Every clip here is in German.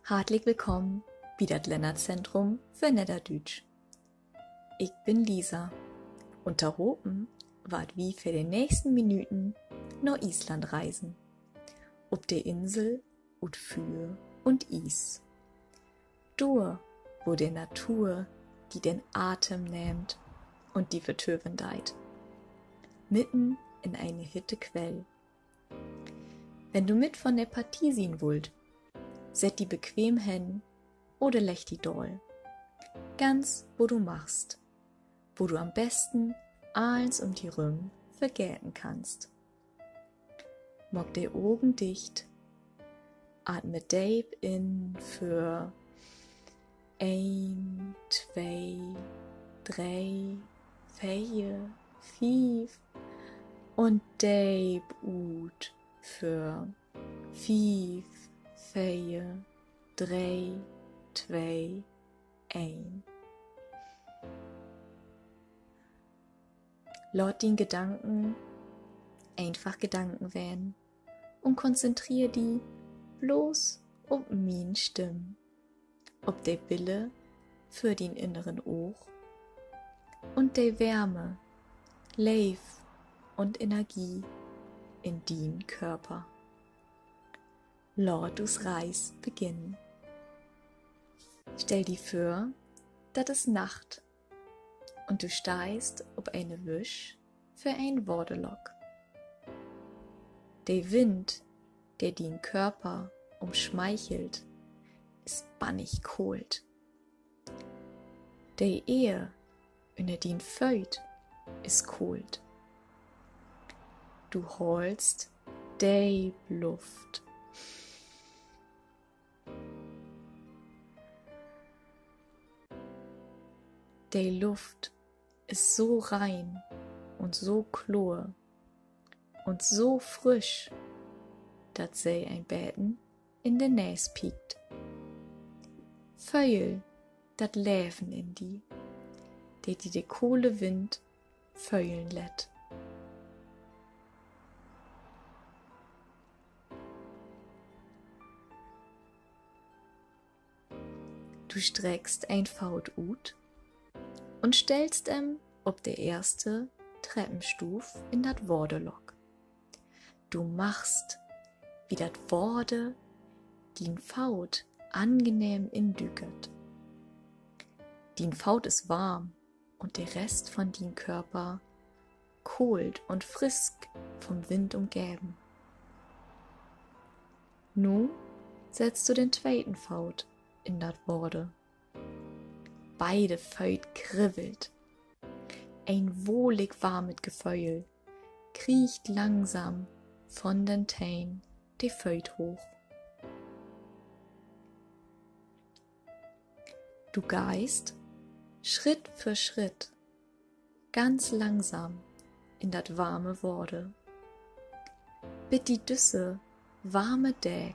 Hartlich willkommen bei das Lernzentrum für Niederdütsch. Ich bin Lisa und da oben wart wie für die nächsten Minuten nach Island reisen. Ob der Insel und Föhe und Is. Dort, wo die Natur, die den Atem nimmt und die vertöven deit. Mitten in eine Hittequell. Wenn du mit von der Partie sehen wollt, set die bequem hin oder leg die doll. Ganz, wo du machst, wo du am besten eins um die Rüm vergelten kannst. Mock die Augen dicht, atme deep in für 1, 2, 3, 4, 5 und deep ut für 5, 4, 3, 2, 1. Laut den Gedanken einfach Gedanken werden und konzentriere die bloß auf min Stimm, ob der Wille für den inneren Ohr und der Wärme, Leif und Energie in den Körper. Laut dus Reis beginnen. Stell dir vor, dat es Nacht und du steigst ob eine Wisch für ein Wordelock. Der Wind, der den Körper umschmeichelt, ist bannig kalt. Der Ehe, in der den feut, ist kalt. Du holst die Luft. Die Luft ist so rein und so klar und so frisch, dass sie ein Betten in den Näs piekt. Vögel, dat läven in die de kohle Wind vögeln lätt. Du streckst ein Faut ut und stellst ob der erste Treppenstuf in dat Wordelock. Du machst, wie dat Worde den Faut angenehm indüket. Den Faut ist warm und der Rest von den Körper kalt und frisk vom Wind umgeben. Nun setzt du den zweiten Faut in dat Worde. Beide Feut kribbelt. Ein wohlig warmes Gefühl kriecht langsam von den Tein die Feut hoch. Du geist Schritt für Schritt ganz langsam in dat warme Worde. Bit die düsse, warme Däg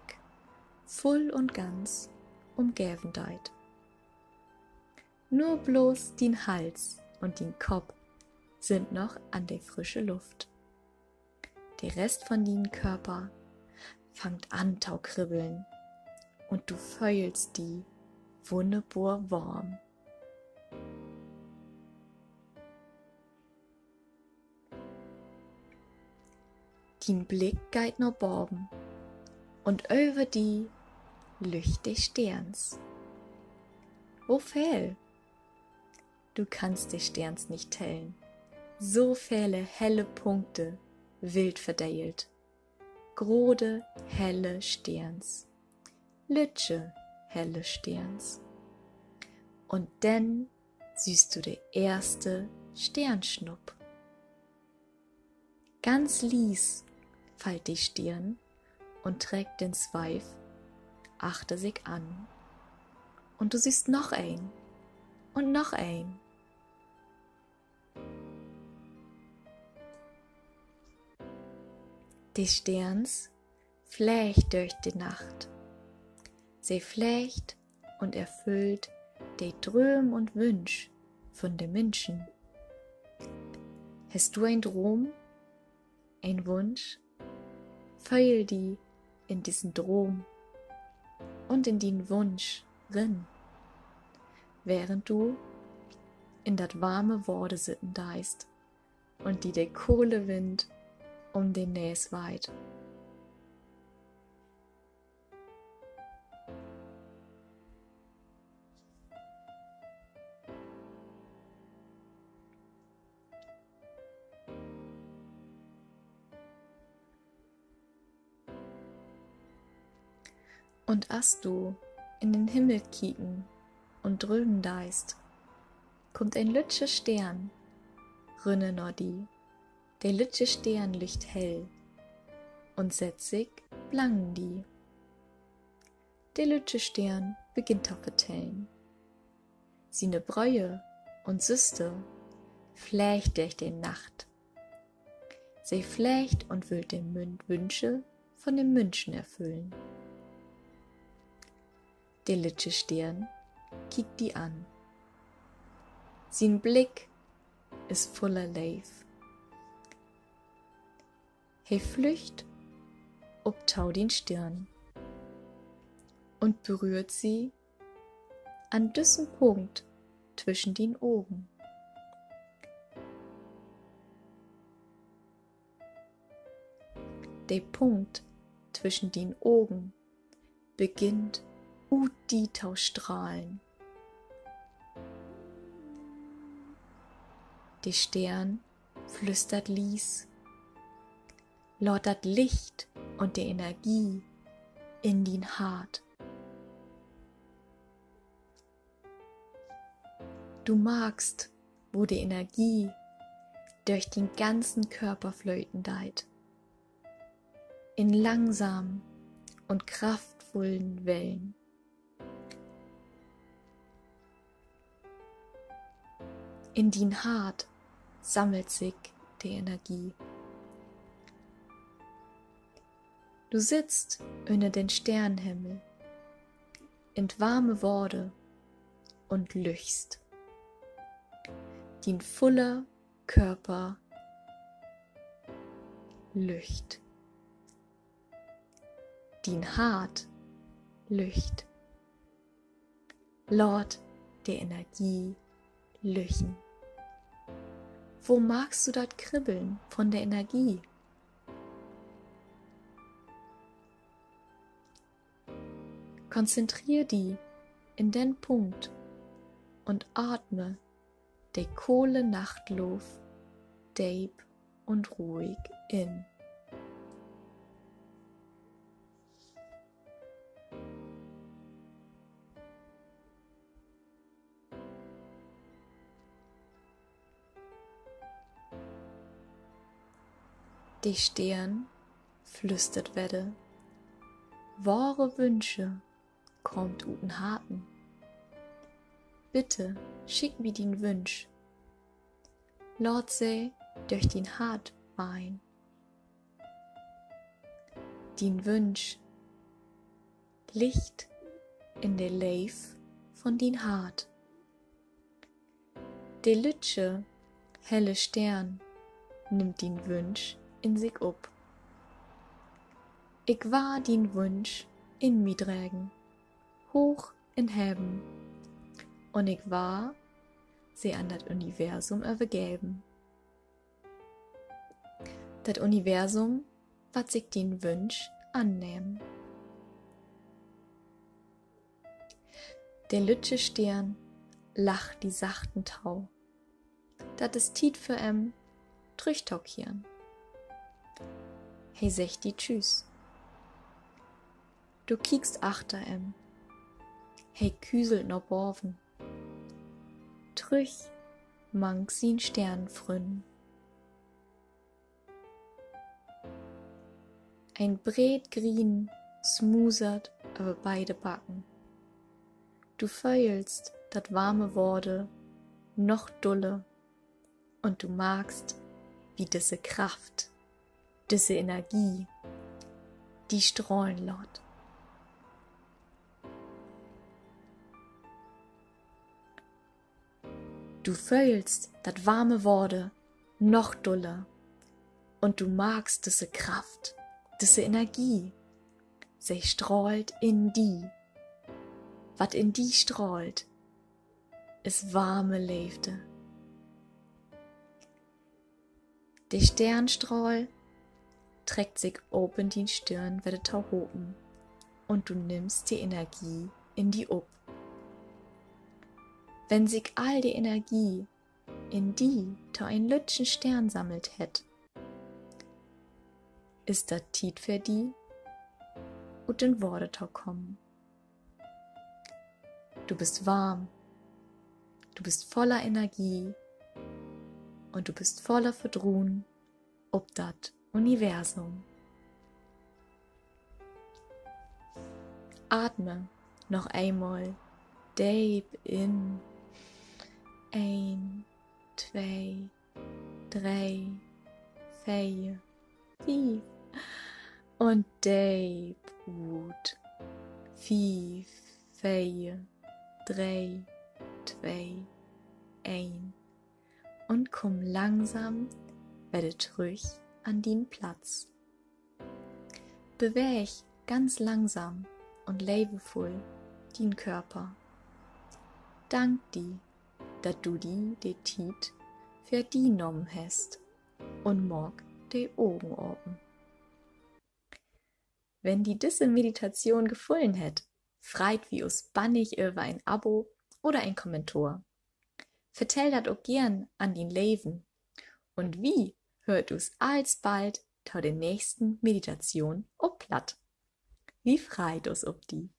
voll und ganz umgeben deit. Nur bloß den Hals und den Kopf sind noch an der frische Luft. Der Rest von den Körper fangt an tau kribbeln und du fühlst die wunderbar warm. Den Blick geht nach Borben und über die Lücht des Sterns. Wo fehl? Du kannst des Sterns nicht tellen. So viele helle Punkte, wild verdeilt. Grode helle Sterns. Lütsche helle Sterns. Und dann siehst du der erste Sternschnupp. Ganz lies fallt die Stirn und trägt den Zweif achter sich an. Und du siehst noch ein und noch ein. Die Sterns flächt durch die Nacht. Sie flächt und erfüllt die Träum und Wünsch von den Menschen. Hast du ein Traum, ein Wunsch? Fühl die in diesen Traum und in den Wunsch rin, während du in dat warme Worde sitten deist und die der Kohlewind um den Näs weit. Und as du in den Himmel kicken und dröben deist, kommt ein lütsche Stern, rünne nor die, der lütsche Stern licht hell, und setzt sich blangen die. Der lütsche Stern beginnt auf vertellen. Sine Bräue und Süste flächt durch den Nacht. Sie flächt und will den Wünsche von den München erfüllen. Der lütsche Stern kickt die an. Sein Blick ist voller Leif. He flücht obtau den Stirn und berührt sie an düssen Punkt zwischen den Augen. Der Punkt zwischen den Augen beginnt die Taustrahlen. Der Stern flüstert Lies, lottert Licht und der Energie in den Hart. Du magst, wo die Energie durch den ganzen Körper flöten deit, in langsamen und kraftvollen Wellen. In din Hart sammelt sich die Energie. Du sitzt unter den Sternenhimmel, in warme Worte und lüchst. Din voller Körper lücht. Din Hart lücht. Lord der Energie lüchen. Wo magst du dort kribbeln von der Energie? Konzentrier die in den Punkt und atme der Kohle Nachtluft deep und ruhig in. Die Stern flüstert werde, wahre Wünsche kommt uten Harten. Bitte schick mir den Wünsch, Lord sei durch den Hart wein. Den Wünsch Licht in der Leif von den Hart. Der lütsche helle Stern nimmt den Wünsch in sich up. Ich war den Wunsch in mi drägen, hoch in Heben, und ich war sie an das Universum übergeben. Das Universum wat sich den Wunsch annehmen. Der lütsche Stern lacht die sachten Tau, dat is Tiet für Trüchtaukieren. Hey sech die Tschüss. Du kiekst achter Hey küselt no borven. Trüch mang sin Stern frünn. Ein Bret grün smoosert über beide Backen. Du feulst dat warme Worte noch dulle und du magst, wie diese Kraft, diese Energie, die strahlen lot. Du feulst dat warme Worte noch dulle und du magst diese Kraft, diese Energie, sie strahlt in die wat in die strahlt, is warme Leefde. Der Sternstrahl trägt sich oben die Stirn, werde tau hopen, und du nimmst die Energie in die up. Wenn sich all die Energie in die tau ein lütschen Stern sammelt hätt, ist dat Tiet für die und in Worte tau kommen. Du bist warm, du bist voller Energie und du bist voller Verdruhen ob dat Universum. Atme noch einmal deep in. 1, 2, 3, 4, 5 und deep ut. 5, 4, 3, 2, 1 und komm langsam werde zurück an den Platz. Beweg ganz langsam und liebevoll den Körper. Dank dir, dass du die Tiet für die genommen hast und morg die Augen oben. Wenn die diese Meditation gefallen hätt, freit wie us bannig über ein Abo oder ein Kommentar. Vertell dat auch gern an den Leben und wie hört us alsbald tau der nächsten Meditation ob platt. Wie freit us ob die.